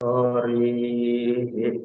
हरिः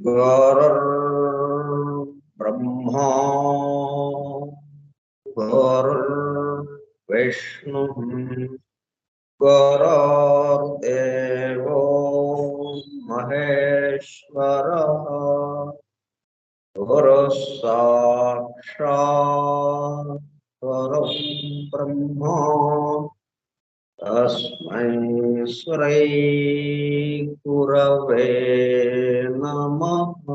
गुरुर्ब्रह्मा गुरुर्विष्णुः गुरुर्देवो महेश्वरः गुरुः साक्षात् परब्रह्म तस्मै श्री गुरवे नमः।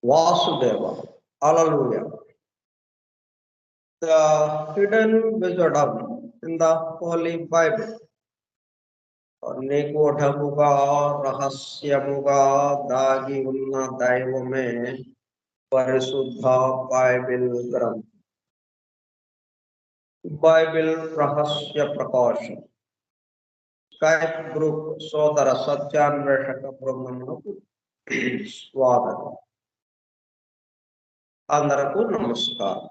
Vasudeva, hallelujah. The hidden wisdom in the Holy Bible. నిగూఢముగా రహస్యముగా దాగి ఉన్న దైవమే పరిశుద్ధ బైబిల్ గ్రంథం. బైబిల్ రహస్య ప్రకాశం స్కైప్ గ్రూప్ సోదర సత్యాన్వేషక బృందమునకు స్వాగతం. అందరకు నమస్కారం.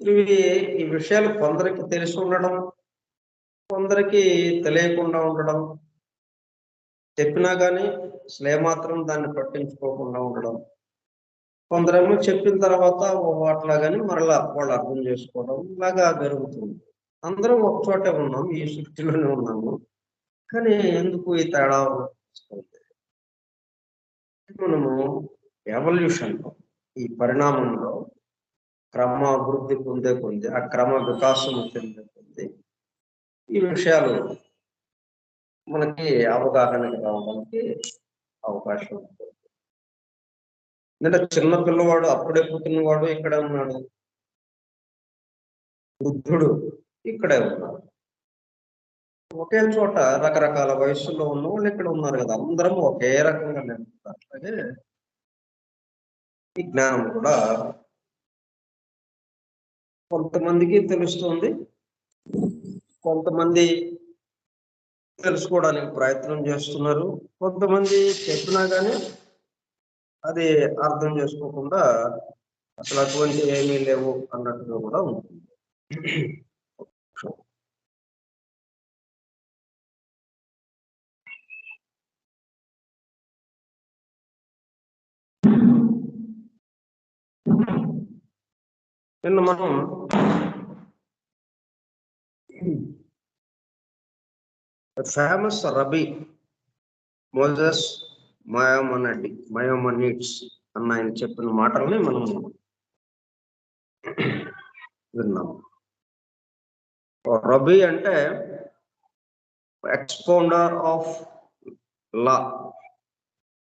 ఈ విషయాలు కొందరికి తెలిసి ఉండడం, కొందరికి తెలియకుండా ఉండడం, చెప్పినా కానీ మాత్రం దాన్ని పట్టించుకోకుండా ఉండడం, కొందరేమో చెప్పిన తర్వాత అట్లాగాని మరలా వాళ్ళు అర్థం చేసుకోవడం, ఇలాగా జరుగుతుంది. అందరం ఒక చోటే ఉన్నాం, ఈ సృష్టిలోనే ఉన్నాము, కానీ ఎందుకు ఈ తేడా వస్తుంది? మనము ఎవల్యూషన్లో, ఈ పరిణామంలో క్రమ అభివృద్ధి పొందే కొద్ది, ఆ క్రమ వికాసం చెందే కొద్ది ఈ విషయాలు మనకి అవగాహనకి రావడానికి అవకాశం ఉంటుంది. ఎందుకంటే చిన్న పిల్లవాడు, అప్పుడే పుట్టినవాడు ఇక్కడే ఉన్నాడు, వృద్ధుడు ఇక్కడే ఉన్నాడు, ఒకే చోట రకరకాల వయస్సులో ఉన్న వాళ్ళు ఇక్కడ ఉన్నారు కదా, అందరం ఒకే రకంగా నేర్పుతారు. అట్లాగే ఈ జ్ఞానం కూడా కొంతమందికి తెలుస్తుంది, కొంతమంది తెలుసుకోవడానికి ప్రయత్నం చేస్తున్నారు, కొంతమంది చెప్పినా కానీ అది అర్థం చేసుకోకుండా అసలు అటువంటి ఏమీ లేవు అన్నట్టుగా కూడా ఉంటుంది. నిన్న మనం ఫేమస్ రబీ మోజెస్ మయోమనిడ్స్ అన్న ఆయన చెప్పిన మాటల్ని మనం విన్నాం. రబీ అంటే ఎక్స్పౌండర్ ఆఫ్ లా,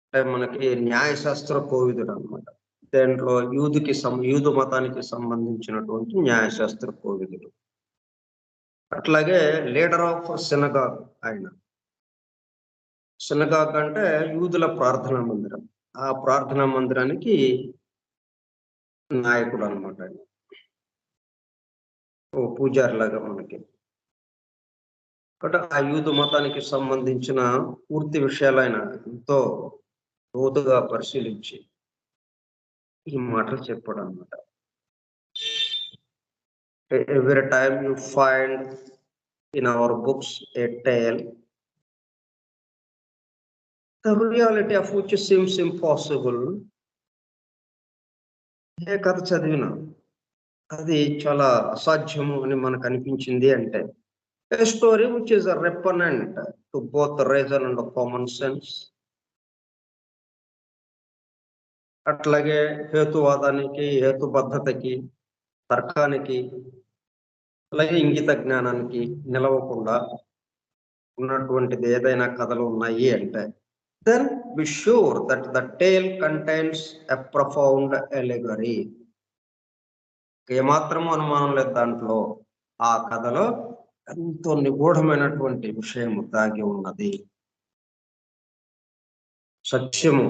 అంటే మనకి న్యాయశాస్త్ర కోవిదుడు అనమాట. దాంట్లో యూదు మతానికి సంబంధించినటువంటి న్యాయశాస్త్ర కోవిదుడు. అట్లాగే లీడర్ ఆఫ్ సినగాగ్. ఆయన సినగాగ్ అంటే యూదుల ప్రార్థనా మందిరం. ఆ ప్రార్థనా మందిరానికి నాయకుడు అనమాట ఆయన. ఓ పూజారిలాగా మనకి. కాబట్టి ఆ యూదు మతానికి సంబంధించిన పూర్తి విషయాలైన ఎంతో లోతుగా పరిశీలించి ఈ మాటలు చెప్పాడనమాట. Every time you find in our books a tale, the reality of which seems impossible, ఏ కథ చదివినా అది చాలా అసాధ్యము అని మనకు అనిపించింది అంటే, a story which is a repugnant to both reason and common sense, అట్లాగే హేతువాదానికి, హేతుబద్ధతకి, తర్కానికి, అలాగే ఇంగిత జ్ఞానానికి నిలవకుండా ఉన్నటువంటిది ఏదైనా కథలు ఉన్నాయి అంటే, then be sure that the tale contains a profound allegory. ఏమాత్రము అనుమానం లేదు దాంట్లో. ఆ కథలో ఎంతో నిగూఢమైనటువంటి విషయము దాగి ఉన్నది. సత్యము,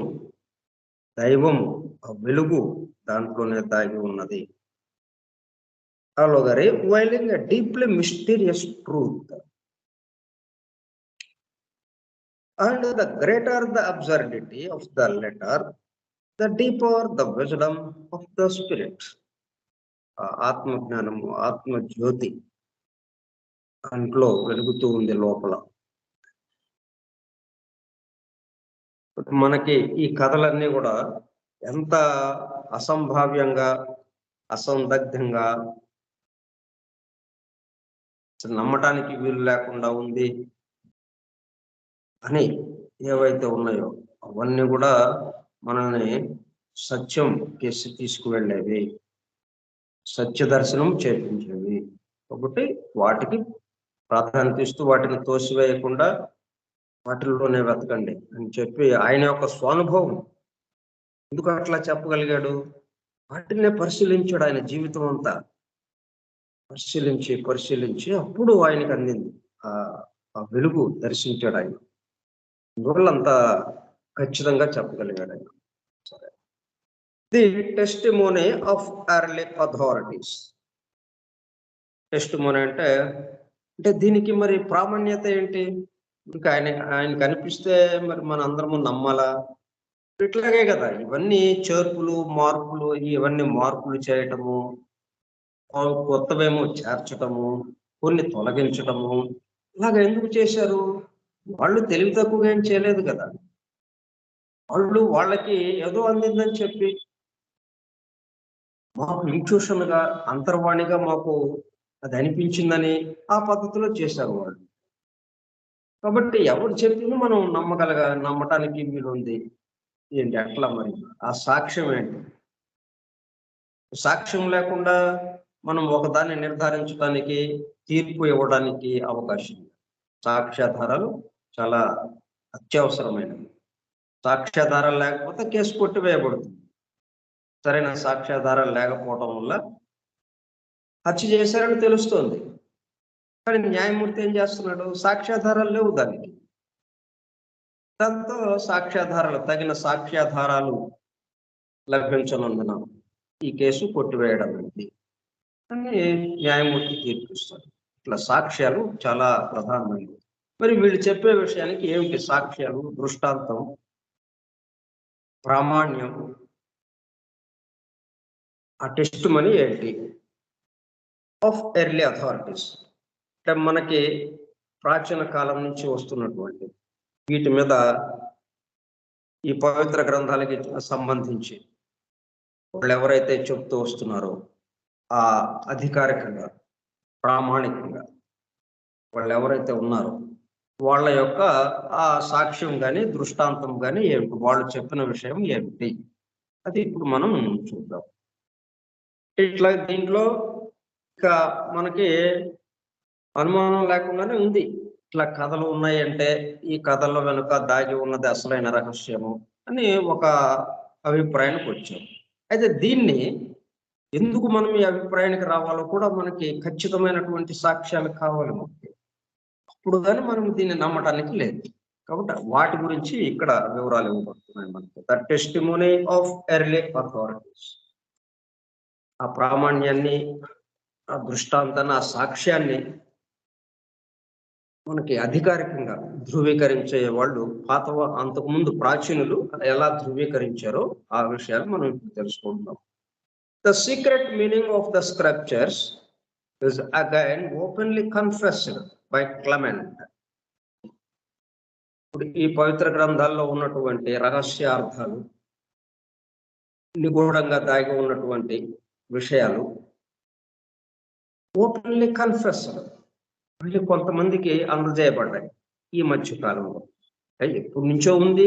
దైవము, ఆ వెలుగు దాంట్లోనే దాగి ఉన్నది. Allegory whiling a deeply mysterious truth. And the greater the absurdity of the letter, the deeper the wisdom of the spirit. ఆత్మ జ్ఞానము, ఆత్మ జ్యోతి దాంట్లో వెలుగుతూ ఉంది లోపల. మనకి ఈ కథలన్నీ కూడా ఎంత అసంభావ్యంగా, అసందగ్ధంగా, నమ్మటానికి వీలు లేకుండా ఉంది అని ఏవైతే ఉన్నాయో అవన్నీ కూడా మనల్ని సత్యం కేసి తీసుకువెళ్ళేవి, సత్య దర్శనం చేర్పించేవి. కాబట్టి వాటికి ప్రాధాన్యత ఇస్తూ వాటిని తోసివేయకుండా వాటిల్లోనే వెతకండి అని చెప్పి ఆయన యొక్క స్వానుభవం. ఎందుకు అట్లా చెప్పగలిగాడు? వాటినే పరిశీలించాడు ఆయన జీవితం అంతా. పరిశీలించి అప్పుడు ఆయనకు అందింది ఆ వెలుగు దర్శించాడు ఆయన. అందువల్ల అంత ఖచ్చితంగా చెప్పగలిగాడు ఆయన. సరే, the testimony of early authorities. Testimony అంటే దీనికి మరి ప్రామాణ్యత ఏంటి? ఇంకా ఆయన కనిపిస్తే మరి మన అందరము నమ్మాలా? ఇట్లాగే కదా ఇవన్నీ చేర్పులు, మార్పులు, ఇవన్నీ మార్పులు చేయటము, కొత్తవేమో చేర్చటము, కొన్ని తొలగించటము, ఇలాగ ఎందుకు చేశారు? వాళ్ళు తెలివి తక్కువగా ఏం చేయలేదు కదా. వాళ్ళకి ఏదో అందిందని చెప్పి మాకు ఇంట్యూషన్గా, అంతర్వాణిగా మాకు అది అనిపించిందని ఆ పద్ధతిలో చేశారు వాళ్ళు. కాబట్టి ఎవరు చెప్పింది మనం నమ్మటానికి వీలుంది. ఏంటి అట్లా మరి ఆ సాక్ష్యం ఏంటి? సాక్ష్యం లేకుండా మనం ఒకదాన్ని నిర్ధారించడానికి, తీర్పు ఇవ్వడానికి అవకాశం. సాక్ష్యాధారాలు చాలా అత్యవసరమైనవి. సాక్ష్యాధారాలు లేకపోతే కేసు కొట్టివేయబడుతుంది. సరైన సాక్ష్యాధారాలు లేకపోవడం వల్ల హత్య చేశారని తెలుస్తోంది. కానీ న్యాయమూర్తి ఏం చేస్తున్నాడు? సాక్ష్యాధారాలు లేవు దానికి. దాంతో తగిన సాక్ష్యాధారాలు లభించనందున ఈ కేసు కొట్టివేయడం అని న్యాయమూర్తి తీర్పిస్తాడు. ఇట్లా సాక్ష్యాలు చాలా ప్రధానమైనవి. మరి వీళ్ళు చెప్పే విషయానికి ఏమిటి సాక్ష్యాలు, దృష్టాంతం, ప్రామాణ్యం, ఆ టెస్టిమనీ ఏంటి? ఆఫ్ ఎర్లీ అథారిటీస్ అంటే మనకి ప్రాచీన కాలం నుంచి వస్తున్నటువంటి వీటి మీద ఈ పవిత్ర గ్రంథాలకి సంబంధించి వాళ్ళు ఎవరైతే చెప్తూ వస్తున్నారో ఆ అధికారికంగా, ప్రామాణికంగా వాళ్ళు ఎవరైతే ఉన్నారో వాళ్ళ యొక్క ఆ సాక్ష్యం కానీ, దృష్టాంతం కానీ ఏమిటి, వాళ్ళు చెప్పిన విషయం ఏమిటి, అది ఇప్పుడు మనం చూద్దాం. ఇట్లా దీంట్లో ఇక మనకి అనుమానం లేకుండానే ఉంది. ఇట్లా కథలు ఉన్నాయంటే ఈ కథల వెనుక దాగి ఉన్నది అసలైన రహస్యము అని ఒక అభిప్రాయానికి వచ్చాం. అయితే దీన్ని ఎందుకు మనం ఈ అభిప్రాయానికి రావాలో కూడా మనకి ఖచ్చితమైనటువంటి సాక్ష్యాలు కావాలి మనకి. అప్పుడు కానీ మనం దీన్ని నమ్మటానికి లేదు. కాబట్టి వాటి గురించి ఇక్కడ వివరాలు ఇవ్వబడుతున్నాయి మనకి. The testimony of early authorities. ఆ ప్రామాణ్యాన్ని, ఆ దృష్టాంతాన్ని, ఆ సాక్ష్యాన్ని మనకి అధికారికంగా ధృవీకరించే వాళ్ళు అంతకుముందు ప్రాచీనులు ఎలా ధృవీకరించారో ఆ విషయాలు మనం ఇప్పుడు తెలుసుకుంటున్నాం. The secret meaning of the scriptures is again openly confessed by Clement. ఇప్పుడు ఈ పవిత్ర గ్రంథాల్లో ఉన్నటువంటి రహస్యార్థాలు, నిగూఢంగా దాగి ఉన్నటువంటి విషయాలు ఓపెన్లీ కన్ఫెస్డ్ మళ్ళీ కొంతమందికి అందజేయబడ్డాయి ఈ మధ్య కాలంలో. ఎప్పటి నుంచో ఉంది,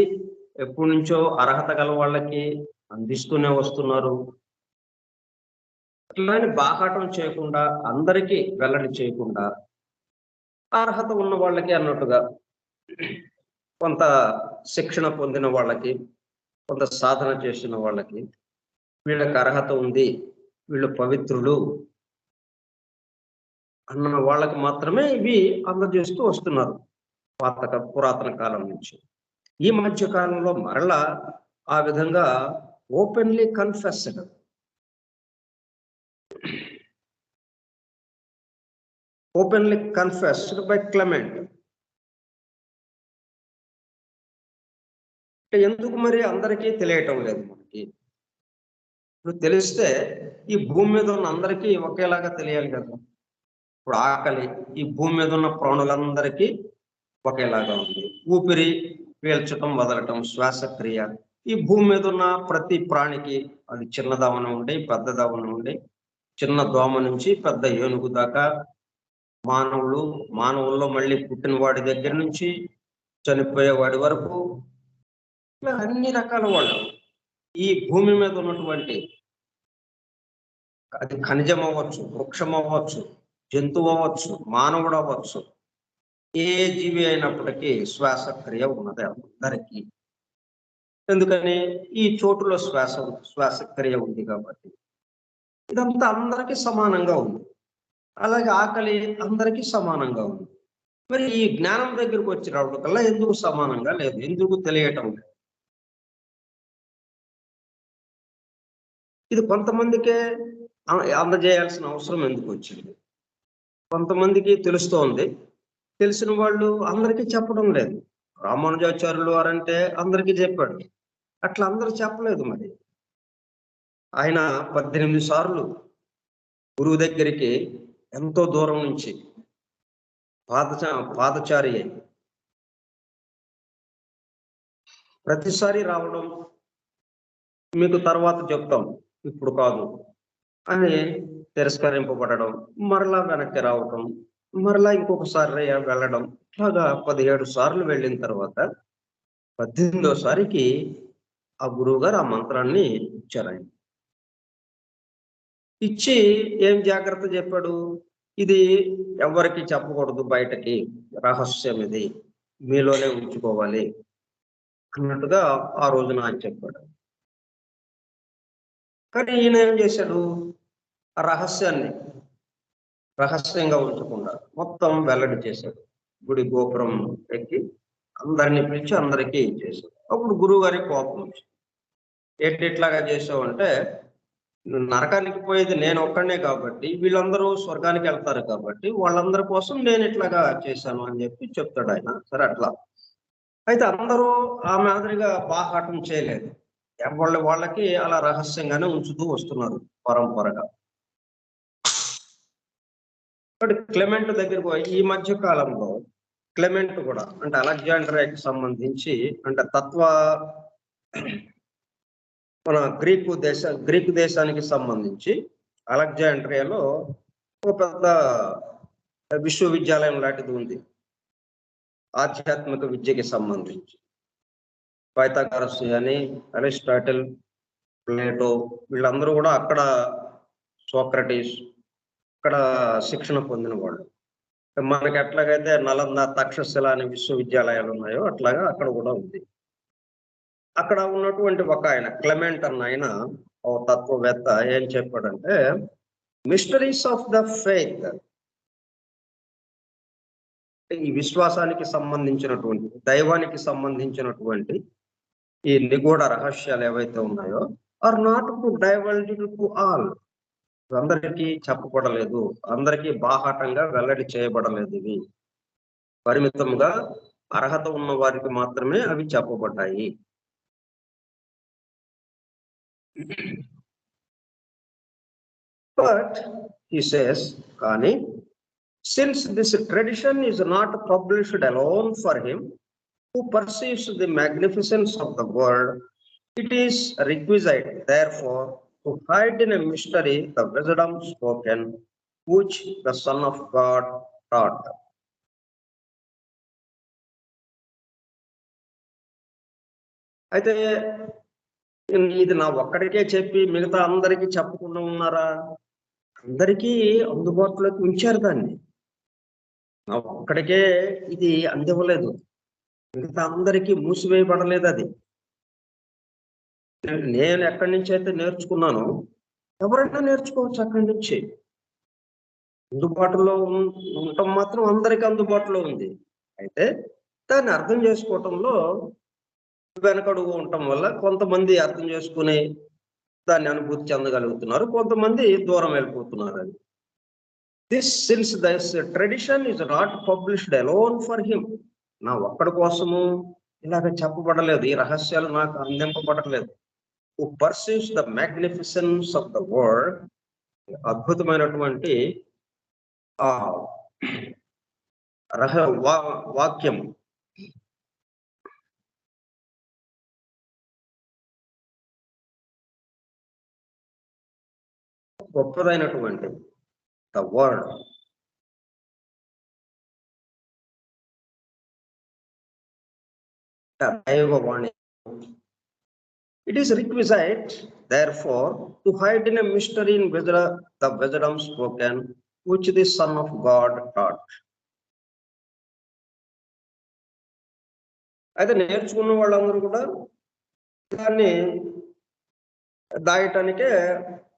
ఎప్పటి నుంచో అర్హత గల వాళ్ళకి అందిస్తూనే వస్తున్నారు. అట్లాని బాహాటం చేయకుండా, అందరికీ వెల్లడి చేయకుండా, అర్హత ఉన్న వాళ్ళకి అన్నట్టుగా కొంత శిక్షణ పొందిన వాళ్ళకి, కొంత సాధన చేసిన వాళ్ళకి, వీళ్ళకి అర్హత ఉంది, వీళ్ళు పవిత్రులు అన్న వాళ్ళకి మాత్రమే ఇవి అందజేస్తూ వస్తున్నారు పురాతన కాలం నుంచి. ఈ మధ్య కాలంలో మరలా ఆ విధంగా ఓపెన్లీ కన్ఫెస్డ్ బై క్లెమెంట్. ఎందుకు మరి అందరికీ తెలియటం లేదు మనకి? ఇప్పుడు తెలిస్తే ఈ భూమి మీద ఉన్న అందరికీ ఒకేలాగా తెలియాలి కదా. ఇప్పుడు ఆకలి ఈ భూమి మీద ఉన్న ప్రాణులందరికీ ఒకేలాగా ఉంది. ఊపిరి పీల్చటం, వదలటం, శ్వాసక్రియ ఈ భూమి మీద ఉన్న ప్రతి ప్రాణికి, అది చిన్నదవన ఉండి, పెద్దదవన ఉండి, చిన్న దోమ నుంచి పెద్ద ఏనుగు దాకా, మానవుల్లో మళ్ళీ పుట్టిన వాడి దగ్గర నుంచి చనిపోయే వాడి వరకు, ఇలా అన్ని రకాల వాళ్ళు ఈ భూమి మీద ఉన్నటువంటి, అది ఖనిజం అవ్వచ్చు, వృక్షం అవ్వచ్చు, జంతువు అవ్వచ్చు, మానవుడు అవ్వచ్చు, ఏ జీవి అయినప్పటికీ శ్వాసక్రియ ఉన్నది అందరికీ. ఎందుకని? ఈ చోటులో శ్వాసక్రియ ఉంది కాబట్టి. ఇదంతా అందరికీ సమానంగా ఉంది. అలాగే ఆకలి అందరికీ సమానంగా ఉంది. మరి ఈ జ్ఞానం దగ్గరకు వచ్చినప్పటికల్లా ఎందుకు సమానంగా లేదు? ఎందుకు తెలియటం లేదు? ఇది కొంతమందికే అందజేయాల్సిన అవసరం ఎందుకు వచ్చింది? కొంతమందికి తెలుస్తోంది, తెలిసిన వాళ్ళు అందరికీ చెప్పడం లేదు. రామానుజాచార్యులు వారంటే అందరికీ చెప్పాడు, అట్లా అందరూ చెప్పలేదు. మరి ఆయన 18 సార్లు గురువు దగ్గరికి ఎంతో దూరం నుంచి పాదచారి అయి ప్రతిసారి రావడం, మీకు తర్వాత చెప్తాం ఇప్పుడు కాదు అని తిరస్కరింపబడడం, మరలా వెనక్కి రావటం, మరలా ఇంకొకసారి వెళ్ళడం, ఇట్లాగా 17 సార్లు వెళ్ళిన తర్వాత 18వ సారికి ఆ గురువు గారు ఆ మంత్రాన్ని ఇచ్చారు. ఆయన ఇచ్చి ఏం జాగ్రత్త చెప్పాడు? ఇది ఎవరికి చెప్పకూడదు, బయటకి రహస్యం, ఇది మీలోనే ఉంచుకోవాలి అన్నట్టుగా ఆ రోజున ఆయన చెప్పాడు. కానీ ఈయన ఏం చేశాడు? ఆ రహస్యంగా ఉంచకుండా మొత్తం వెల్లడి చేశాడు. గుడి గోపురం ఎక్కి అందరినీ పిలిచి అందరికీ చేశాడు. అప్పుడు గురువు గారికి కోపం వచ్చింది. ఎట్టిట్లాగా చేసావు అంటే, నరకానికి పోయేది నేను ఒక్కడనే కాబట్టి, వీళ్ళందరూ స్వర్గానికి వెళ్తారు కాబట్టి, వాళ్ళందరి కోసం నేను ఇట్లాగా చేశాను అని చెప్తాడు ఆయన. సరే అట్లా అయితే అందరూ ఆ మాదిరిగా బాహాటం చేయలేదు. వాళ్ళకి అలా రహస్యంగానే ఉంచుతూ వస్తున్నారు పరంపరగా. క్లెమెంట్ దగ్గరకు ఈ మధ్య కాలంలో క్లెమెంట్ కూడా, అంటే అలెగ్జాండ్రియాకి సంబంధించి, అంటే మన గ్రీకు దేశానికి సంబంధించి అలెగ్జాండ్రియాలో ఒక పెద్ద విశ్వవిద్యాలయం లాంటిది ఉంది ఆధ్యాత్మిక విద్యకి సంబంధించి. పైథాగరస్ అని, అరిస్టాటిల్, ప్లేటో వీళ్ళందరూ కూడా అక్కడ, సోక్రటీస్ అక్కడ శిక్షణ పొందిన వాళ్ళు. మనకి ఎట్లాగైతే నలంద, తక్షశిల అనే విశ్వవిద్యాలయాలు ఉన్నాయో అట్లాగా అక్కడ కూడా ఉంది. అక్కడ ఉన్నటువంటి ఒక ఆయన క్లెమెంట్ అన్న ఆయన, ఓ తత్వవేత్త, ఏం చెప్పాడంటే, మిస్టరీస్ ఆఫ్ ద ఫెయిత్, ఈ విశ్వాసానికి సంబంధించినటువంటి, దైవానికి సంబంధించినటువంటి ఈ నిగూఢ రహస్యాలు ఏవైతే ఉన్నాయో, are not to divulge to all. అందరికీ చెప్పబడలేదు, అందరికీ బాహాటంగా వెల్లడి చేయబడలేదు. ఇవి పరిమితంగా అర్హత ఉన్న వారికి మాత్రమే అవి చెప్పబడ్డాయి. But he says, Kani, since this tradition is not published alone for him, who perceives the magnificence of the word, it is requisite, therefore, to hide in a mystery the wisdom spoken, which the Son of God taught. అయితే ఇది నా ఒక్కడికే చెప్పి మిగతా అందరికీ చెప్పకుండా ఉన్నారా? అందరికీ అందుబాటులోకి ఉంచారు దాన్ని. నా ఒక్కడికే ఇది అందివ్వలేదు, మిగతా అందరికీ మూసివేయబడలేదు అది. నేను ఎక్కడి నుంచి అయితే నేర్చుకున్నానో ఎవరైనా నేర్చుకోవచ్చు అక్కడి నుంచి. అందుబాటులో ఉండటం మాత్రం అందరికీ అందుబాటులో ఉంది. అయితే దాన్ని అర్థం చేసుకోవటంలో వెనకడుగు ఉండటం వల్ల కొంతమంది అర్థం చేసుకుని దాన్ని అనుభూతి చెందగలుగుతున్నారు, కొంతమంది దూరం వెళ్ళిపోతున్నారు. అది since this tradition is not published alone for him, నా ఒక్కడి కోసము ఇలాగ చెప్పబడలేదు, ఈ రహస్యాలు నాకు అందింపబడలేదు. Who perceives the magnificence of the word, అద్భుతమైనటువంటి ఆ వాక్యం, గొప్పదైనటువంటి ద వర్డ్, దైవవాణి. It is requisite, therefore, to hide in a mystery in the wisdom spoken, which the Son of God taught. అయితే నేర్చుకున్న వాళ్ళందరూ కూడా దాన్ని దాయటానికే,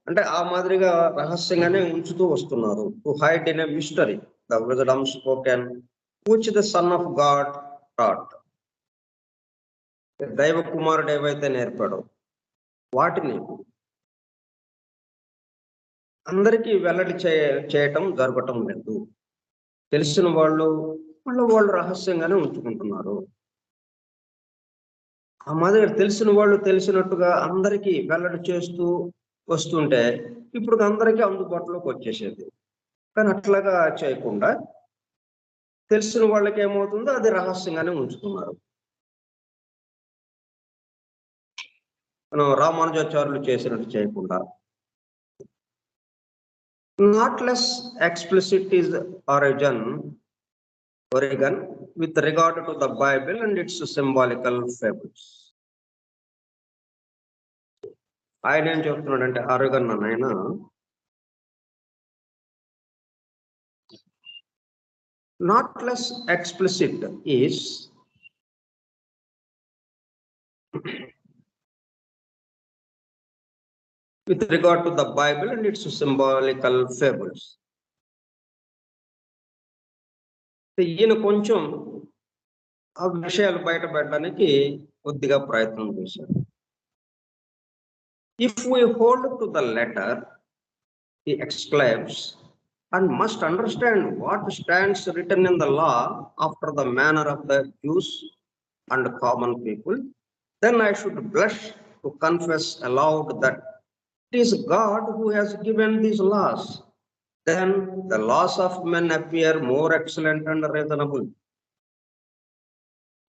అంటే ఆ మాదిరిగా రహస్యంగానే ఉంచుతూ వస్తున్నారు. To hide in a mystery the wisdom spoken, which the son of God taught. దైవ కుమారుడు ఏవైతే నేర్పాడో వాటిని అందరికీ వెల్లడి చేయటం జరగటం లేదు. తెలిసిన వాళ్ళు వాళ్ళు రహస్యంగానే ఉంచుకుంటున్నారు. ఆ మాదిరి తెలిసిన వాళ్ళు తెలిసినట్టుగా అందరికీ వెల్లడి చేస్తూ వస్తుంటే ఇప్పుడు అందరికీ అందుబాటులోకి వచ్చేసేది. కానీ అట్లాగా చేయకుండా తెలిసిన వాళ్ళకి ఏమవుతుందో అది రహస్యంగానే ఉంచుతున్నారు. మనం రామానుజాచార్యులు చేసినట్టు చేయకుండా, not less explicit is Origen with regard to the Bible and its symbolical fables. ఆయన ఏం చెప్తున్నాడంటే, ఆరోగన్ ఆయన not less explicit is with regard to the Bible and its symbolical fables. ఈయన కొంచెం ఆ విషయాలు బయటపెట్టడానికి కొద్దిగా ప్రయత్నం చేశారు. If we hold to the letter, he exclaims, and must understand what stands written in the law after the manner of the Jews and common people, then I should blush to confess aloud that it is God who has given these laws. Then the laws of men appear more excellent and reasonable.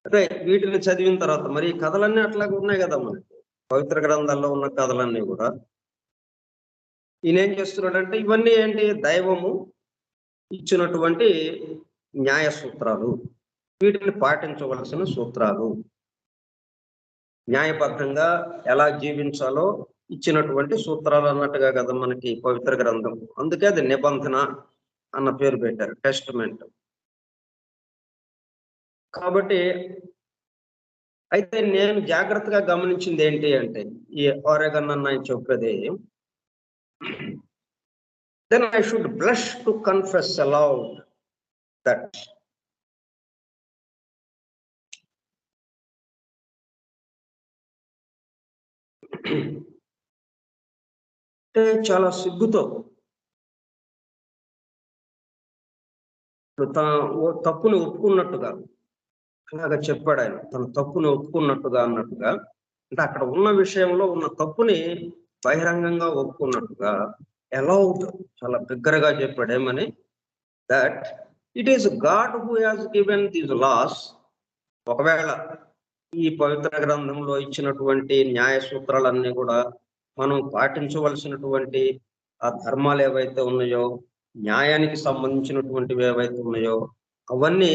అంటే వీటిని చదివిన తర్వాత మరి కథలన్నీ అట్లాగే ఉన్నాయి కదా, మనకి పవిత్ర గ్రంథాల్లో ఉన్న కథలన్నీ కూడా. ఈయన ఏం చేస్తున్నాడంటే ఇవన్నీ ఏంటి, దైవము ఇచ్చినటువంటి న్యాయ సూత్రాలు, వీటిని పాటించవలసిన సూత్రాలు, న్యాయబద్ధంగా ఎలా జీవించాలో ఇచ్చినటువంటి సూత్రాలు అన్నట్టుగా కదా మనకి పవిత్ర గ్రంథం. అందుకే అది నిబంధన అన్న పేరు పెట్టారు, టెస్టమెంట్. కాబట్టి అయితే నేను జాగ్రత్తగా గమనించింది ఏంటి అంటే, ఈ ఓరెగన్ అన్న ఆయన చెప్పేది, then I should blush to confess aloud that చాలా సిగ్గుతో తన తప్పుని ఒప్పుకున్నట్టుగా అలాగా చెప్పాడు ఆయన. తన తప్పుని ఒప్పుకున్నట్టుగా అన్నట్టుగా. అంటే అక్కడ ఉన్న విషయంలో ఉన్న తప్పుని బహిరంగంగా ఒప్పుకున్నట్టుగా అలౌడ్ చాలా బిగ్గరగా చెప్పాడు ఏమని? That it is God who has given these laws. ఒకవేళ ఈ పవిత్ర గ్రంథంలో ఇచ్చినటువంటి న్యాయ సూత్రాలన్నీ కూడా మనం పాటించవలసినటువంటి ఆ ధర్మాలు ఏవైతే ఉన్నాయో, న్యాయానికి సంబంధించినటువంటివి ఏవైతే ఉన్నాయో అవన్నీ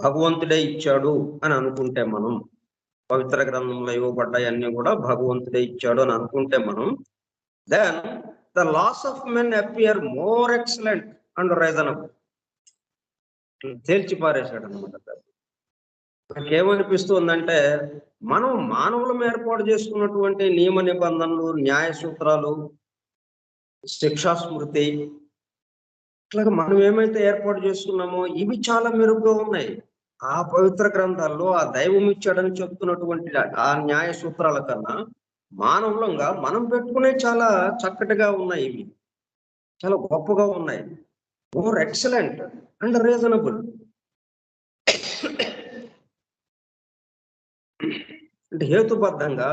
భగవంతుడే ఇచ్చాడు అని అనుకుంటే మనం, పవిత్ర గ్రంథంలో ఇవ్వబడ్డాయన్నీ కూడా భగవంతుడే ఇచ్చాడు అని అనుకుంటే మనం, then the laws of men appear more excellent and reasonable. తేల్చి పారేశాడు అనమాట. నాకేమనిపిస్తుందంటే మనం మానవులం ఏర్పాటు చేసుకున్నటువంటి నియమ నిబంధనలు, న్యాయ సూత్రాలు, శిక్షా స్మృతి, ఇట్లాగా మనం ఏమైతే ఏర్పాటు చేసుకున్నామో ఇవి చాలా మెరుగ్గా ఉన్నాయి. ఆ పవిత్ర గ్రంథాల్లో ఆ దైవం ఇచ్చాడని చెప్తున్నటువంటి ఆ న్యాయ సూత్రాల కన్నా మానవులంగా మనం పెట్టుకునే చాలా చక్కటిగా ఉన్నాయి. ఇవి చాలా గొప్పగా ఉన్నాయి. More excellent and reasonable. అంటే హేతుబద్ధంగా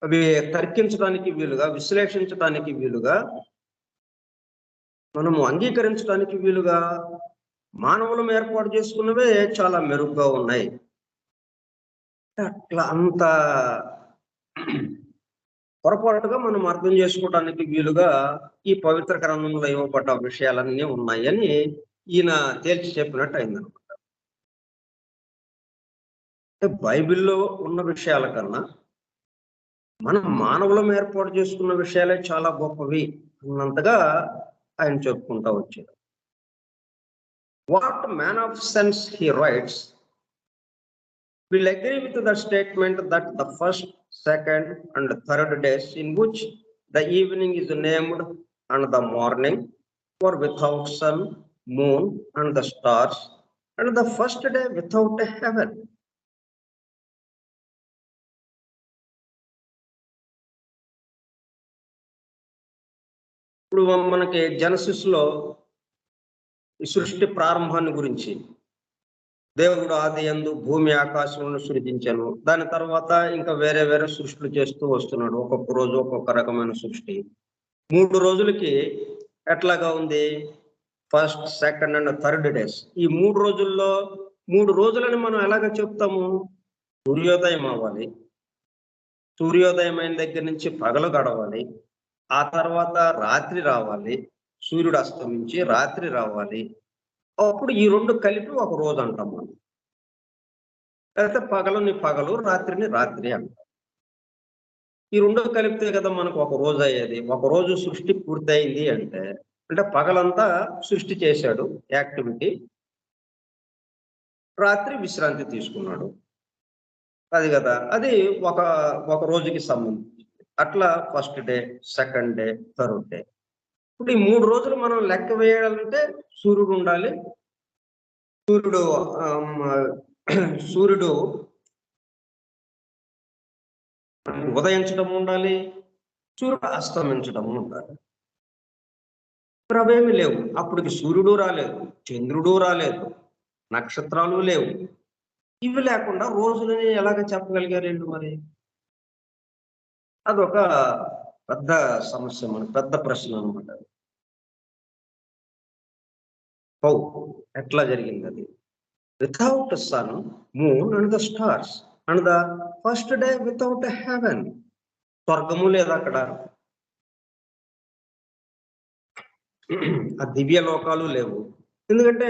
అవి తర్కించడానికి వీలుగా, విశ్లేషించడానికి వీలుగా, మనము అంగీకరించడానికి వీలుగా మానవులం ఏర్పాటు చేసుకున్నవే చాలా మెరుగ్గా ఉన్నాయి. అట్లా అంత పొరపాటుగా మనం అర్థం చేసుకోవడానికి వీలుగా ఈ పవిత్ర గ్రంథంలో ఇవ్వబడ్డ విషయాలన్నీ ఉన్నాయని ఈయన తేల్చి చెప్పినట్టు అయిందనమాట. అంటే బైబిల్లో ఉన్న విషయాల కన్నా మనం మానవులం ఏర్పాటు చేసుకున్న విషయాలే చాలా గొప్పవి అన్నంతగా ఆయన చెప్పుకుంటా వచ్చాడు. What man of sense he writes will agree with the statement that the first, second, and third days in which the evening is named and the morning were without sun, moon, and the stars, and the first day without a heaven. ఇప్పుడు మనకి Genesis లో ఈ సృష్టి ప్రారంభాన్ని గురించి, దేవుడు ఆది యందు భూమి ఆకాశములను సృజించాను, దాని తర్వాత ఇంకా వేరే వేరే సృష్టిలు చేస్తూ వస్తున్నాడు. ఒక్కొక్క రోజు ఒక్కొక్క రకమైన సృష్టి. 3 రోజులకి ఎట్లాగా ఉంది? First, second and third days. ఈ 3 రోజుల్లో 3 రోజులని మనం ఎలాగ చెప్తాము? సూర్యోదయం అవ్వాలి, సూర్యోదయం అయిన దగ్గర నుంచి పగలు గడవాలి, ఆ తర్వాత రాత్రి రావాలి, సూర్యుడు అస్తమించి రాత్రి రావాలి, అప్పుడు ఈ 2 కలిపి ఒక రోజు అంటాం మనం. లేకపోతే పగలుని పగలు, రాత్రిని రాత్రి అంటాం. ఈ 2 కలిపితే కదా మనకు ఒక రోజు అయ్యేది. ఒక రోజు సృష్టి పూర్తయింది అంటే పగలంతా సృష్టి చేశాడు యాక్టివిటీ, రాత్రి విశ్రాంతి తీసుకున్నాడు. అది కదా, అది ఒక ఒక రోజుకి సంబంధించి. అట్లా first day, second day, third day. ఇప్పుడు ఈ 3 రోజులు మనం లెక్క వేయాలంటే సూర్యుడు ఉండాలి. సూర్యుడు ఉదయించడం ఉండాలి, సూర్యుడు అస్తమించడం ఉండాలి. ఇప్పుడు అవేమి లేవు. అప్పటికి సూర్యుడు రాలేదు, చంద్రుడు రాలేదు, నక్షత్రాలు లేవు. ఇవి లేకుండా రోజులని ఎలాగ చెప్పగలిగారు వీళ్ళు మరి? అదొక పెద్ద సమస్య, మన పెద్ద ప్రశ్న అనమాట. ఎట్లా జరిగింది అది? Without sun, moon and the stars and the first day without heaven. స్వర్గము లేదు అక్కడ, ఆ దివ్య లోకాలు లేవు. ఎందుకంటే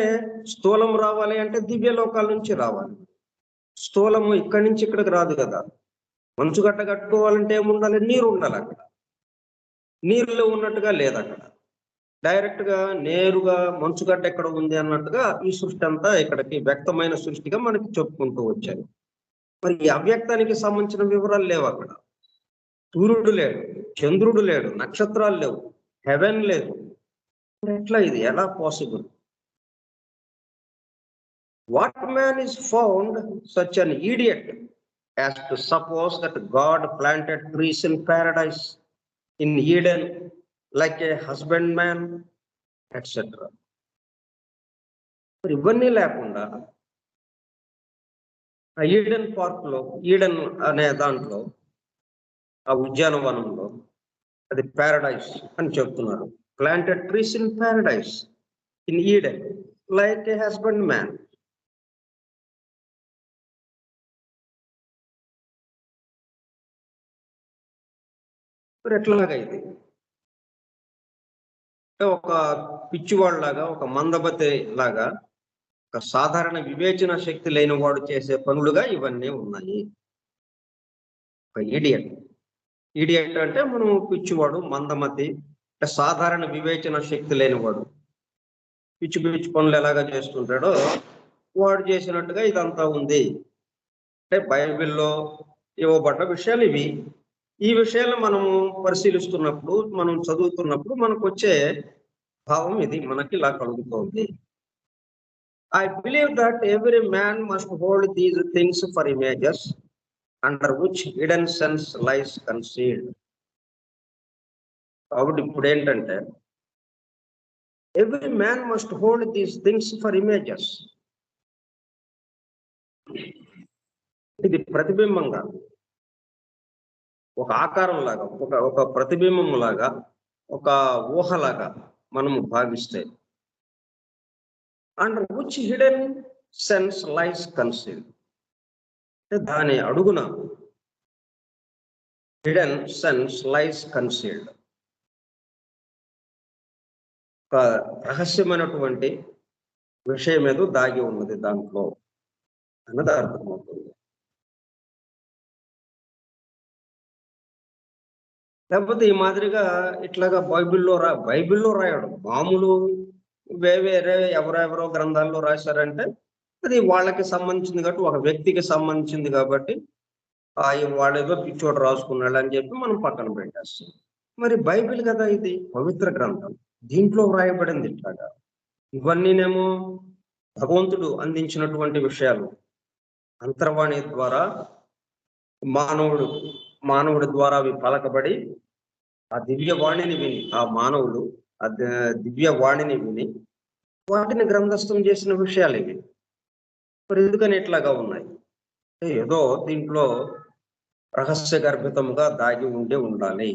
స్థూలం రావాలి అంటే దివ్య లోకాల నుంచి రావాలి. స్థూలము ఇక్కడి నుంచి ఇక్కడికి రాదు కదా. మంచుగడ్డ కట్టుకోవాలంటే ఏముండాలి? నీరు ఉండాలి. అక్కడ నీరులో ఉన్నట్టుగా లేదు. అక్కడ డైరెక్ట్ గా నేరుగా మంచుగడ్డ ఎక్కడ ఉంది అన్నట్టుగా ఈ సృష్టి అంతా ఇక్కడికి వ్యక్తమైన సృష్టిగా మనకి చెప్పుకుంటూ వచ్చారు. మరి ఈ అవ్యక్తానికి సంబంధించిన వివరాలు లేవు. అక్కడ సూర్యుడు లేడు, చంద్రుడు లేడు, నక్షత్రాలు లేవు, హెవెన్ లేదు. ఎట్లా ఇది ఎలా possible? What man is found such an idiot as to suppose that God planted trees in paradise, in Eden, like a husbandman, etc. మరి ఇవన్నీ లేకుండా ఆ ఈడెన్ పార్క్‌లో, ఈడెన్ అనే దాంట్లో, ఆ ఉద్యానవనంలో అది పారడైస్ అని చెప్తున్నారు. Planted trees in Paradise in Eden like A husband man. మరి ఎట్లాగా ఇది? ఒక పిచ్చివాడిలాగా, ఒక మందబతి లాగా, ఒక సాధారణ వివేచన శక్తి లేనివాడు చేసే పనులుగా ఇవన్నీ ఉన్నాయి. ఒక ఈడియట్. ఈడియట్ అంటే మనం పిచ్చివాడు, మందమతి, అంటే సాధారణ వివేచన శక్తి లేనివాడు. పిచ్చి పిచ్చి పనులు ఎలాగా చేస్తుంటాడో వాడు చేసినట్టుగా ఇదంతా ఉంది. అంటే బైబిల్‌లో ఇవ్వబడ్డ విషయాలు ఇవి. ఈ విషయాలు మనము పరిశీలిస్తున్నప్పుడు, మనం చదువుతున్నప్పుడు మనకొచ్చే భావం ఇది. మనకి ఇలా కలుగుతోంది. I believe that every man must hold these things for images under which hidden sense lies concealed. కాబట్టి ఇప్పుడేంటంటే every man must hold these things for images. ఇది ప్రతిబింబంగా, ఒక ఆకారం లాగా, ఒక ప్రతిబింబం లాగా, ఒక ఊహలాగా మనము భావిస్తే under which hidden sense lies concealed, అంటే దాని అడుగున హిడెన్ సెన్స్ లైస్ కన్సీల్డ్, ఒక రహస్యమైనటువంటి విషయం ఏదో దాగి ఉన్నది దాంట్లో అన్నది అర్థమవుతుంది. లేకపోతే ఈ మాదిరిగా ఇట్లాగా బైబిల్లో రాయడం మామూలు వేరే ఎవరెవరో గ్రంథాల్లో రాశారంటే అది వాళ్ళకి సంబంధించింది కాబట్టి, ఒక వ్యక్తికి సంబంధించింది కాబట్టి వాడేదో పిచ్చోడు రాసుకున్నాడు అని చెప్పి మనం పక్కన పెట్టేస్తాం. మరి బైబిల్ కదా ఇది, పవిత్ర గ్రంథం, దీంట్లో వ్రాయబడింది ఇట్లాగా. ఇవన్నీనేమో భగవంతుడు అందించినటువంటి విషయాలు, అంతర్వాణి ద్వారా మానవుడి ద్వారా అవి పలకబడి ఆ దివ్య వాణిని విని, ఆ మానవుడు ఆ దివ్య వాణిని విని వాటిని గ్రంథస్థం చేసిన విషయాలు ఇవి. మరి ఎందుకని ఇట్లాగా ఉన్నాయి? ఏదో దీంట్లో రహస్య గర్భితముగా దాగి ఉండాలి.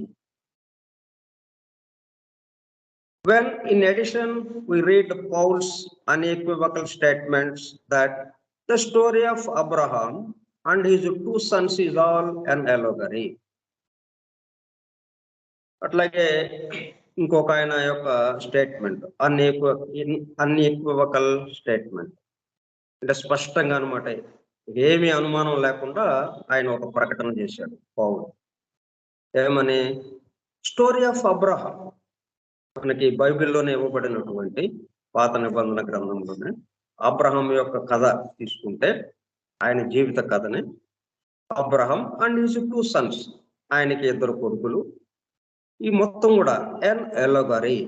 When in addition we read Paul's unequivocal statements that the story of Abraham and his two sons is all an allegory. అట్లాగే ఇంకొక ఆయన యొక్క స్టేట్మెంట్ అన్ఈక్వివకల్ స్టేట్మెంట్, అంటే స్పష్టంగా అనమాట, ఏమీ అనుమానం లేకుండా ఆయన ఒక ప్రకటన చేశాడు పౌలు. ఏమని? స్టోరీ ఆఫ్ అబ్రహాం, మనకి బైబిల్లోనే ఇవ్వబడినటువంటి పాత నిబంధన గ్రంథంలోనే అబ్రహాం యొక్క కథ తీసుకుంటే, ఆయన జీవిత కథని, Abraham and his two Sons, ఆయనకి ఇద్దరు కొడుకులు, ఈ మొత్తం కూడా ఎన్ ఎలోగరీ,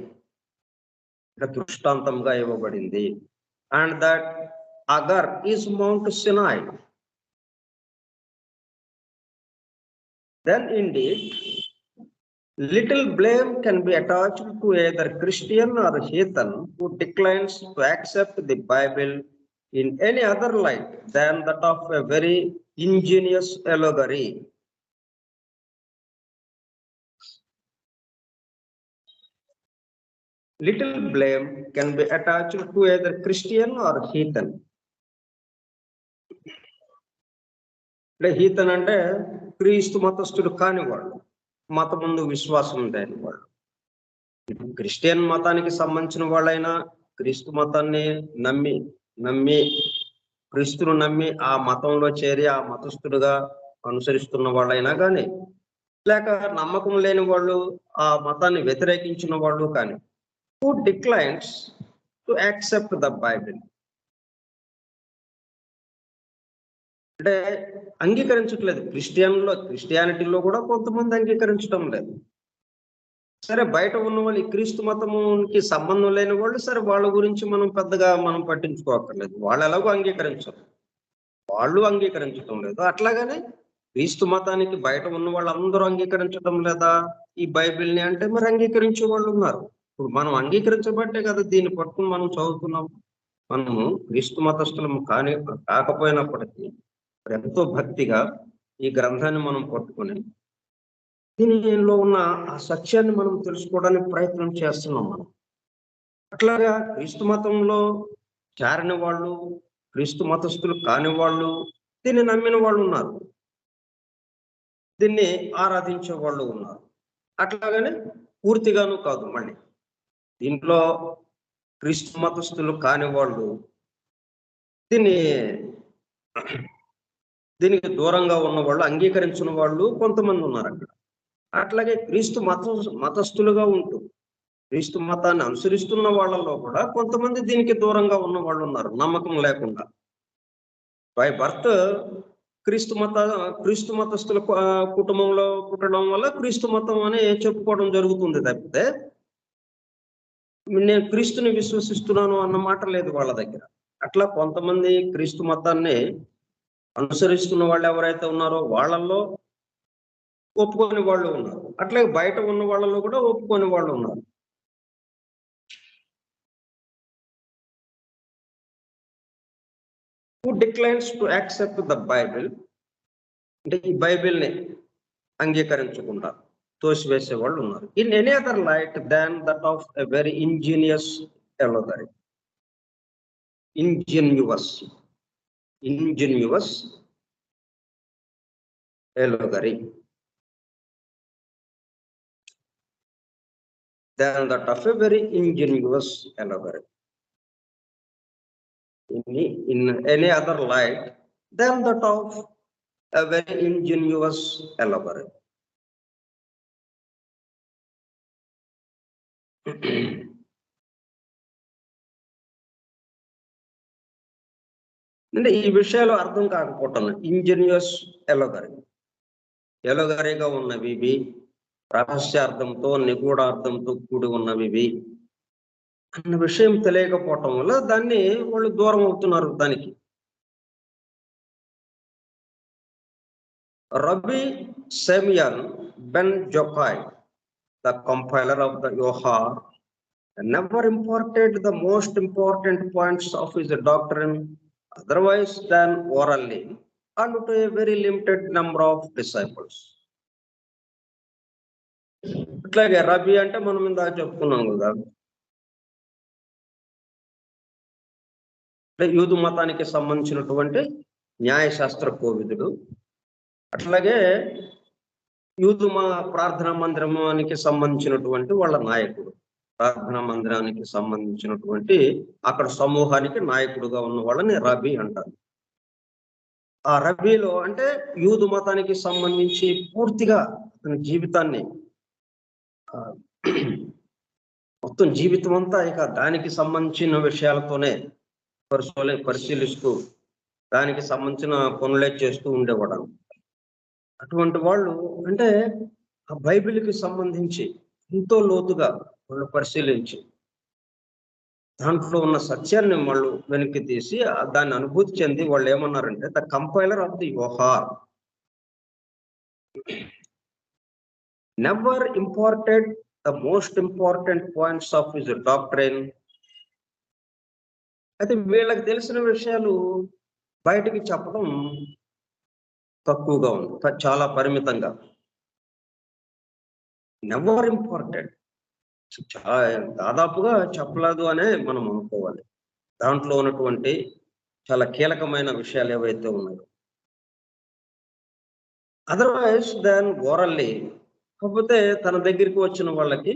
దృష్టాంతంగా ఇవ్వబడింది. And that agar is mount Sinai. Then indeed little blame can be attached to either Christian or heathen who declines to accept the Bible in any other light than that of a very ingenious allegory. Little blame can be attached to either Christian or heathen. హీతన్ అంటే క్రీస్తు మతస్థుడు కాని వాళ్ళు, మతముందు విశ్వాసం లేని వాళ్ళు. Christian మతానికి సంబంధించిన వాళ్ళైనా, క్రీస్తు మతాన్ని నమ్మి క్రీస్తును నమ్మి ఆ మతంలో చేరి ఆ మతస్థుడుగా అనుసరిస్తున్న వాళ్ళైనా కానీ, లేక నమ్మకం లేని వాళ్ళు, ఆ మతాన్ని వ్యతిరేకించిన వాళ్ళు కానీ, who declines to accept the Bible, అంటే అంగీకరించట్లేదు. క్రిస్టియానిటీలో కూడా కొంతమంది అంగీకరించడం లేదు. సరే, బయట ఉన్న వాళ్ళు, ఈ క్రీస్తు మతముకి సంబంధం లేని వాళ్ళు, సరే వాళ్ళ గురించి మనం పెద్దగా పట్టించుకోక్కర్లేదు. వాళ్ళు ఎలాగో అంగీకరించరు, వాళ్ళు అంగీకరించడం లేదు. అట్లాగనే క్రీస్తు మతానికి బయట ఉన్న వాళ్ళందరూ అంగీకరించడం లేదా ఈ బైబిల్ని అంటే, మరి అంగీకరించే వాళ్ళు ఉన్నారు. ఇప్పుడు మనం అంగీకరించబట్టే కదా దీన్ని పట్టుకుని మనం చదువుతున్నాం. మనము క్రీస్తు మతస్థులము కాకపోయినప్పటికీ ఎంతో భక్తిగా ఈ గ్రంథాన్ని మనం పట్టుకొని దీనిలో ఉన్న ఆ సత్యాన్ని మనం తెలుసుకోవడానికి ప్రయత్నం చేస్తున్నాం మనం. అట్లాగా క్రీస్తు మతంలో చేరని వాళ్ళు, క్రీస్తు మతస్థులు కాని వాళ్ళు, దీన్ని నమ్మిన వాళ్ళు ఉన్నారు, దీన్ని ఆరాధించే వాళ్ళు ఉన్నారు. అట్లాగనే పూర్తిగాను కాదు. మళ్ళీ దీంట్లో క్రీస్తు మతస్థులు కాని వాళ్ళు దీనికి దూరంగా ఉన్న వాళ్ళు, అంగీకరించిన వాళ్ళు కొంతమంది ఉన్నారు అక్కడ. అట్లాగే క్రీస్తు మతస్థులుగా ఉంటూ క్రీస్తు మతాన్ని అనుసరిస్తున్న వాళ్ళలో కూడా కొంతమంది దీనికి దూరంగా ఉన్న వాళ్ళు ఉన్నారు, నమ్మకం లేకుండా. బై బర్త్ క్రీస్తు మతస్థుల కుటుంబంలో పుట్టడం వల్ల క్రీస్తు మతం అని చెప్పుకోవడం జరుగుతుంది తప్పితే నేను క్రీస్తుని విశ్వసిస్తున్నాను అన్న మాట లేదు వాళ్ళ దగ్గర. అట్లా కొంతమంది క్రీస్తు మతాన్ని అనుసరిస్తున్న వాళ్ళు ఎవరైతే ఉన్నారో వాళ్ళల్లో ఒప్పుకొని వాళ్ళు ఉన్నారు, అట్లాగే బయట ఉన్న వాళ్ళలో కూడా ఒప్పుకొని వాళ్ళు ఉన్నారు. Who declines to accept the Bible, అంటే ఈ బైబిల్ని అంగీకరించకుండా తోసివేసే వాళ్ళు ఉన్నారు. In any other light than that of a very ingenious allegory. Ingenious allegory than that of a very ingenious allegory. In any other light than that of a very ingenious allegory. అంటే ఈ విషయాలు అర్థం కాకపోవటం, ఇంజనీయస్ ఎలోగరీగా ఉన్నవి ఇవి, రహస్యార్థంతో నిగూఢార్థంతో కూడి ఉన్నవి అన్న విషయం తెలియకపోవటం వల్ల దాన్ని వాళ్ళు దూరం అవుతున్నారు దానికి. Rabbi Samuel ben Jokai, the compiler of the Yohar, never imparted the most important points of his doctrine otherwise than orally and to a very limited number of disciples. అట్లాగే రబీ అంటే మనం ఇందాక చెప్పుకున్నాం కదా, యూదు మతానికి సంబంధించినటువంటి న్యాయశాస్త్ర కోవిదుడు. అట్లాగే యూదు ప్రార్థనా మందిరానికి సంబంధించినటువంటి వాళ్ళ నాయకుడు, ప్రార్థనా మందిరానికి సంబంధించినటువంటి అక్కడ సమూహానికి నాయకుడుగా ఉన్న వాళ్ళని రబీ అంటారు. ఆ రబీలో అంటే యూదు మతానికి సంబంధించి పూర్తిగా అతని జీవితాన్ని, మొత్తం జీవితం అంతా ఇక దానికి సంబంధించిన విషయాలతోనే పరిశీలిస్తూ దానికి సంబంధించిన పనులే చేస్తూ ఉండేవాడు. అటువంటి వాళ్ళు అంటే ఆ బైబిల్కి సంబంధించి ఎంతో లోతుగా వాళ్ళు పరిశీలించి దాంట్లో ఉన్న సత్యాన్ని వాళ్ళు వెనక్కి తీసి దాన్ని అనుభూతి చెంది వాళ్ళు ఏమన్నారంటే, the compiler of the Zohar never imparted the most important points of his doctrine. అయితే వీళ్ళకి తెలిసిన విషయాలు బయటికి చెప్పడం తక్కువగా ఉంది, చాలా పరిమితంగా. నెవర్ ఇంపార్టెంట్, దాదాపుగా చెప్పలేదు అనే మనం అనుకోవాలి. దాంట్లో ఉన్నటువంటి చాలా కీలకమైన విషయాలు ఏవైతే ఉన్నాయో. అదర్వైజ్ దాన్ ఓరల్లీ, కాకపోతే తన దగ్గరికి వచ్చిన వాళ్ళకి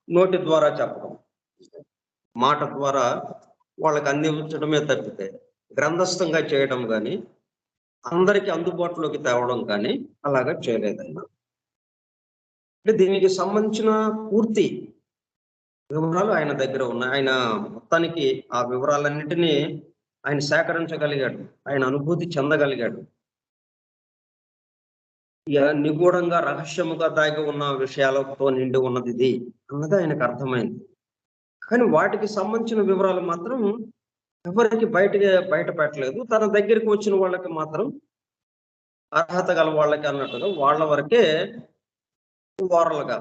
నోటి ద్వారా చెప్పడం, మాట ద్వారా వాళ్ళకి అందించడమే తప్పితే గ్రంథస్థంగా చేయడం కానీ అందరికీ అందుబాటులోకి తేవడం కానీ అలాగా చేయలేదు ఆయన. అంటే దీనికి సంబంధించిన పూర్తి వివరాలు ఆయన దగ్గర ఉన్నాయి. ఆయన మొత్తానికి ఆ వివరాలన్నిటినీ ఆయన సేకరించగలిగాడు, ఆయన అనుభూతి చెందగలిగాడు. నిగూఢంగా రహస్యముగా దాగి ఉన్న విషయాలతో నిండి ఉన్నది ఇది అన్నది ఆయనకు అర్థమైంది. కానీ వాటికి సంబంధించిన వివరాలు మాత్రం ఎవరికి బయట పెట్టలేదు. తన దగ్గరికి వచ్చిన వాళ్ళకి మాత్రం అర్హత గల వాళ్ళకి అన్నట్టుగా వాళ్ళ వరకే ఓరల్గా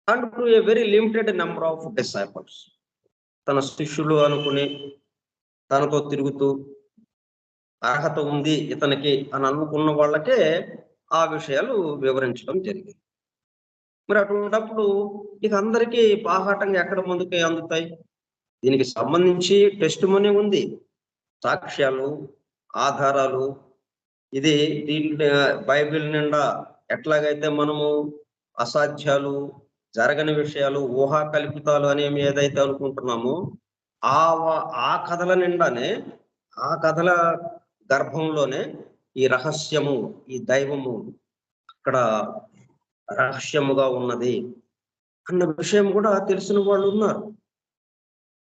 and to a very limited number of disciples. తన శిష్యులు అనుకుని తనతో తిరుగుతూ అర్హత ఉంది ఇతనికి అని అనుకున్న వాళ్ళకే ఆ విషయాలు వివరించడం జరిగింది. మరి అటువంటప్పుడు ఇక అందరికీ బాహాటంగా ఎక్కడ ముందుకు అందుతాయి? దీనికి సంబంధించి టెస్టిమనీ ఉంది. సాక్ష్యాలు, ఆధారాలు. ఇది దీంట్లో బైబిల్ నిండా ఎట్లాగైతే మనము అసాధ్యాలు, జరగని విషయాలు, ఊహా కల్పితాలు అనేవి ఏదైతే అనుకుంటున్నామో ఆ కథల నిండానే, ఆ కథల గర్భంలోనే ఈ రహస్యము, ఈ దైవము అక్కడ రహస్యముగా ఉన్నది అన్న విషయం కూడా తెలిసిన వాళ్ళు ఉన్నారు.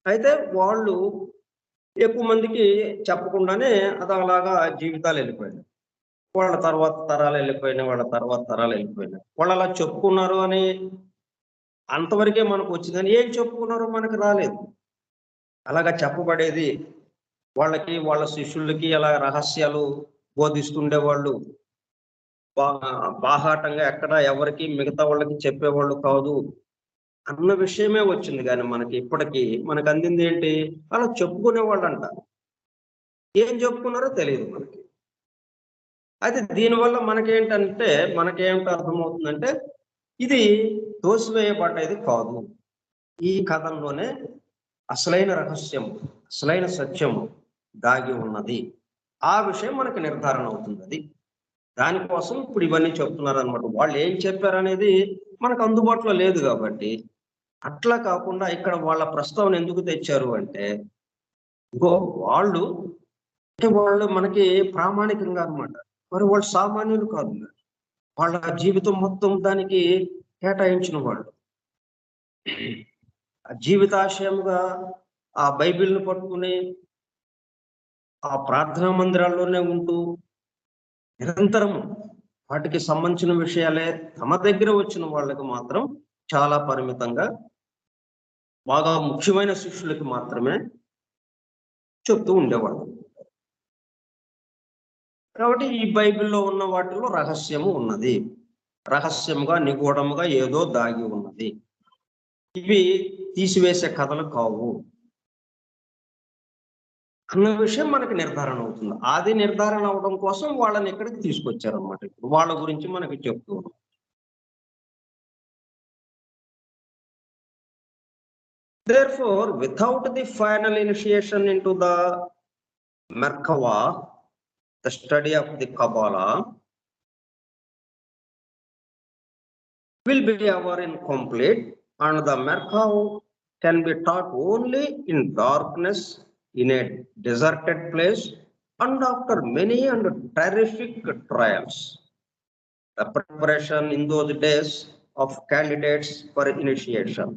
అయితే వాళ్ళు ఎక్కువ మందికి చెప్పకుండానే అది అలాగా జీవితాలు వెళ్ళిపోయినాయి. వాళ్ళ తర్వాత తరాలు వెళ్ళిపోయినాయి. వాళ్ళ తర్వాత తరాలు వెళ్ళిపోయినాయి. వాళ్ళు అలా చెప్పుకున్నారు అని అంతవరకే మనకు వచ్చింది. కానీ ఏం చెప్పుకున్నారో మనకు రాలేదు. అలాగా చెప్పబడేది వాళ్ళకి, వాళ్ళ శిష్యులకి అలా రహస్యాలు బోధిస్తుండేవాళ్ళు. బాహాటంగా ఎక్కడ ఎవరికి మిగతా వాళ్ళకి చెప్పేవాళ్ళు కాదు అన్న విషయమే వచ్చింది. కానీ మనకి ఇప్పటికీ మనకు అందింది ఏంటి? అలా చెప్పుకునేవాళ్ళంట. ఏం చెప్పుకున్నారో తెలియదు మనకి. అయితే దీనివల్ల మనకేమిటి అర్థమవుతుందంటే ఇది తోసివేయబడ్డది కాదు. ఈ కథంలోనే అసలైన రహస్యము, అసలైన సత్యము దాగి ఉన్నది. ఆ విషయం మనకి నిర్ధారణ అవుతుంది. అది దానికోసం ఇప్పుడు ఇవన్నీ చెప్తున్నారనమాట. వాళ్ళు ఏం చెప్పారనేది మనకు అందుబాటులో లేదు కాబట్టి. అట్లా కాకుండా ఇక్కడ వాళ్ళ ప్రస్తావన ఎందుకు తెచ్చారు అంటే, ఇగో వాళ్ళు వాళ్ళు మనకి ప్రామాణికంగా అనమాట. మరి వాళ్ళు సామాన్యులు కాదు. వాళ్ళ జీవితం మొత్తం దానికి కేటాయించిన వాళ్ళు. జీవితాశయముగా ఆ బైబిల్‌ని పట్టుకుని ఆ ప్రార్థనా మందిరాల్లోనే ఉంటూ నిరంతరము వాటికి సంబంధించిన విషయాలే తమ దగ్గర వచ్చిన వాళ్ళకి మాత్రం చాలా పరిమితంగా, బాగా ముఖ్యమైన శిష్యులకి మాత్రమే చెప్తూ ఉండేవాళ్ళు. కాబట్టి ఈ బైబిల్‌లో ఉన్న వాటిలో రహస్యము ఉన్నది. రహస్యముగా, నిగూఢముగా ఏదో దాగి ఉన్నది. ఇవి తీసివేసే కథలు కావు అన్న విషయం మనకి నిర్ధారణ అవుతుంది. అది నిర్ధారణ అవ్వడం కోసం వాళ్ళని ఇక్కడికి తీసుకొచ్చారన్నమాట. ఇప్పుడు వాళ్ళ గురించి మనకి చెప్తూ ఉన్నారు. Therefore, without the final initiation into the Merkava, the study of the Kabbalah will be ever incomplete, and the Merkava can be taught only in darkness, in a deserted place, and after many and terrific trials. The preparation in those days of candidates for initiation.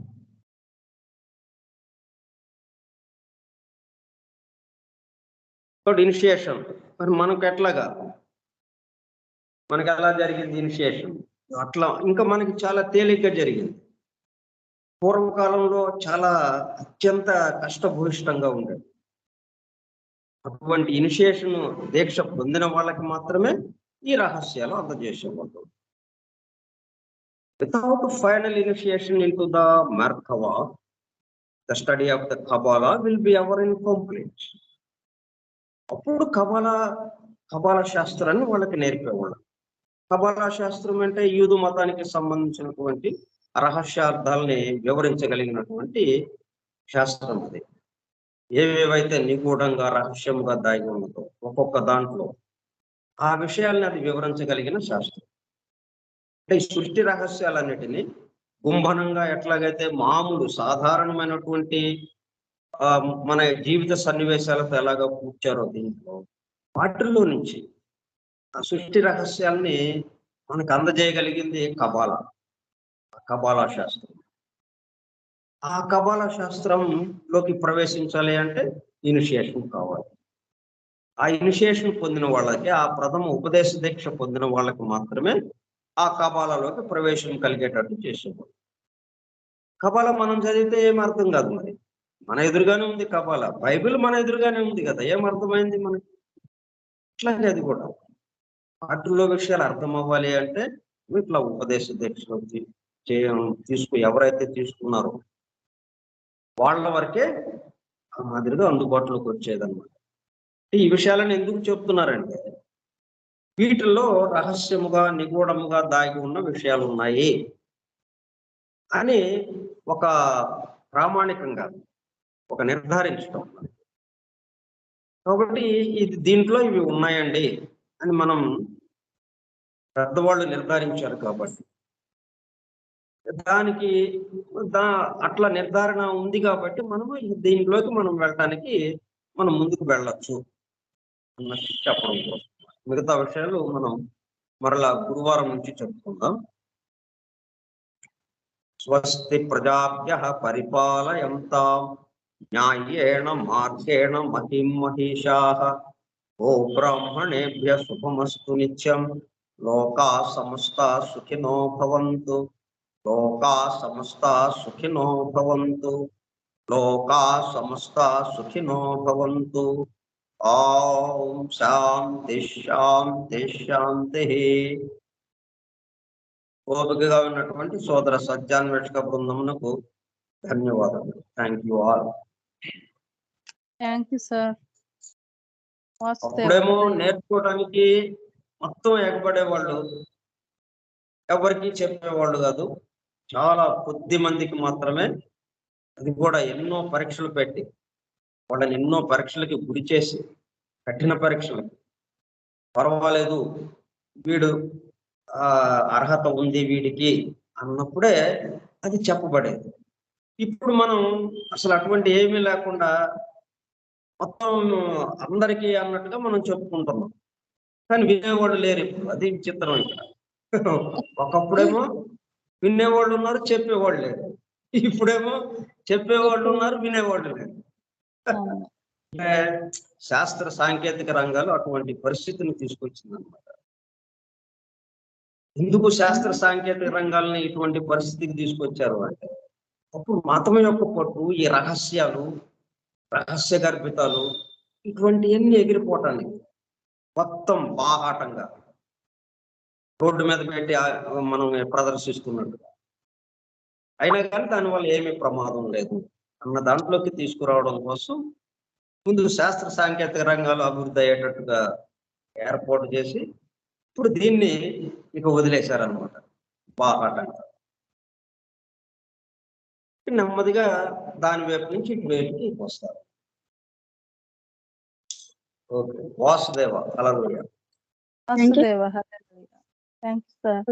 Initiation మరి మనకు ఎట్లాగా, మనకి ఎలా జరిగింది initiation? అట్లా ఇంకా మనకి చాలా తేలిగ్గా జరిగింది. పూర్వకాలంలో చాలా అత్యంత కష్టభూయిష్టంగా ఉండేది. అటువంటి ఇనిషియేషన్ దీక్ష పొందిన వాళ్ళకి మాత్రమే ఈ రహస్యాలు అందజేసేవాళ్ళు. Without final initiation into the Merkava, the study of the Kabbalah will be ever incomplete. అప్పుడు కబాలా శాస్త్రాన్ని వాళ్ళకి నేర్పేవాళ్ళు. కబాలా శాస్త్రం అంటే యూదు మతానికి సంబంధించినటువంటి రహస్యార్థాలని వివరించగలిగినటువంటి శాస్త్రం అది. ఏవేవైతే నిగూఢంగా, రహస్యంగా దాగి ఉన్నదో ఒక్కొక్క దాంట్లో ఆ విషయాల్ని అది వివరించగలిగిన శాస్త్రం. అంటే ఈ సృష్టి రహస్యాలన్నిటినీ గుంభనంగా ఎట్లాగైతే మామూలు సాధారణమైనటువంటి మన జీవిత సన్నివేశాలతో ఎలాగా కూర్చారో దీంట్లో, వాటిల్లో నుంచి ఆ సృష్టి రహస్యాల్ని మనకు అందజేయగలిగింది కబాలా శాస్త్రం. ఆ కబాలా శాస్త్రంలోకి ప్రవేశించాలి అంటే ఇనిషియేషన్ కావాలి. ఆ ఇనిషియేషన్ పొందిన వాళ్ళకి, ఆ ప్రథమ ఉపదేశ దీక్ష పొందిన వాళ్ళకి మాత్రమే ఆ కబాలాలోకి ప్రవేశం కలిగేటట్టు చేసేవాళ్ళు. కబాలా మనం చదివితే ఏం అర్థం కాదు. మరి మన ఎదురుగానే ఉంది కబాలా. బైబిల్ మన ఎదురుగానే ఉంది కదా, ఏం అర్థమైంది మనకి? ఇట్లాగే అది కూడా వాటిల్లో విషయాలు అర్థం అవ్వాలి అంటే ఇట్లా ఉపదేశ దీక్షలోకి ఎవరైతే తీసుకున్నారో వాళ్ళ వరకే ఆ మాదిరిగా అందుబాటులోకి వచ్చేదన్నమాట. ఈ విషయాలను ఎందుకు చెప్తున్నారంటే వీటిల్లో రహస్యముగా నిగూఢముగా దాగి ఉన్న విషయాలు ఉన్నాయి అని ఒక ప్రామాణికంగా ఒక నిర్ధారించడం. కాబట్టి దీంట్లో ఇవి ఉన్నాయండి అని మనం పెద్దవాళ్ళు నిర్ధారించారు కాబట్టి దానికి అట్లా నిర్ధారణ ఉంది కాబట్టి మనము దీంట్లోకి మనం వెళ్ళటానికి మనం ముందుకు వెళ్ళొచ్చు అన్నట్టు చెప్పడం కోసం. మిగతా విషయాలు మనం మరలా గురువారం నుంచి చెప్పుకుందాం. స్వస్తి ప్రజాభ్యః పరిపాలయంతాం న్యాయేణ మార్గేణ మహిం మహిషాః ఓ బ్రాహ్మణేభ్యః శుభమస్తు నిత్యం లోకా సమస్తా సుఖినో భవంతు లోకా సమస్తా సుఖినో భవంతు లోకా సమస్తా సుఖినో భవంతు. ఓం శాంతి శాంతి శాంతి. ఓపికగా ఉన్నటువంటి సోదర సజ్జాన్వేషక బృందమునకు ధన్యవాదాలు. Thank you all. Thank you sir. అప్పుడేమో నేర్చుకోవడానికి మొత్తం ఎగబడేవాళ్ళు, ఎవరికి చెప్పేవాళ్ళు కాదు. చాలా కొద్ది మందికి మాత్రమే, అది కూడా ఎన్నో పరీక్షలు పెట్టి వాళ్ళని ఎన్నో పరీక్షలకి గురి చేసి, కఠిన పరీక్షలకి పర్వాలేదు వీడు అర్హత ఉంది వీడికి అన్నప్పుడే అది చెప్పబడేది. ఇప్పుడు మనం అసలు అటువంటి ఏమీ లేకుండా మొత్తం అందరికీ అన్నట్టుగా మనం చెప్పుకుంటున్నాం, కానీ వినేవాళ్ళు లేరు ఇప్పుడు. అది విచిత్రం. ఇక్కడ ఒకప్పుడేమో వినేవాళ్ళు ఉన్నారు, చెప్పేవాళ్ళు లేరు. ఇప్పుడేమో చెప్పేవాళ్ళు ఉన్నారు, వినేవాళ్ళు లేరు. అంటే శాస్త్ర సాంకేతిక రంగాలు అటువంటి పరిస్థితిని తీసుకొచ్చింది అనమాట. ఎందుకు శాస్త్ర సాంకేతిక రంగాలని ఇటువంటి పరిస్థితికి తీసుకొచ్చారు అంటే అప్పుడు మతం యొక్క పట్టు, ఈ రహస్యాలు, రహస్య గర్భితాలు ఇటువంటివన్నీ ఎగిరిపోవటానికి మొత్తం బాహాటంగా రోడ్డు మీద పెట్టి మనం ప్రదర్శిస్తున్నట్టుగా అయినా కానీ దానివల్ల ఏమీ ప్రమాదం లేదు అన్న దాంట్లోకి తీసుకురావడం కోసం ముందు శాస్త్ర సాంకేతిక రంగాలు అభివృద్ధి అయ్యేటట్టుగా ఏర్పాటు చేసి ఇప్పుడు దీన్ని ఇక వదిలేశారనమాట బాహాటంగా. నెమ్మదిగా దాని వైపు నుంచి ఇటు వైపుకి వస్తారు. Okay. Vasudeva hallelujah. Vasudeva hallelujah. Thank you sir.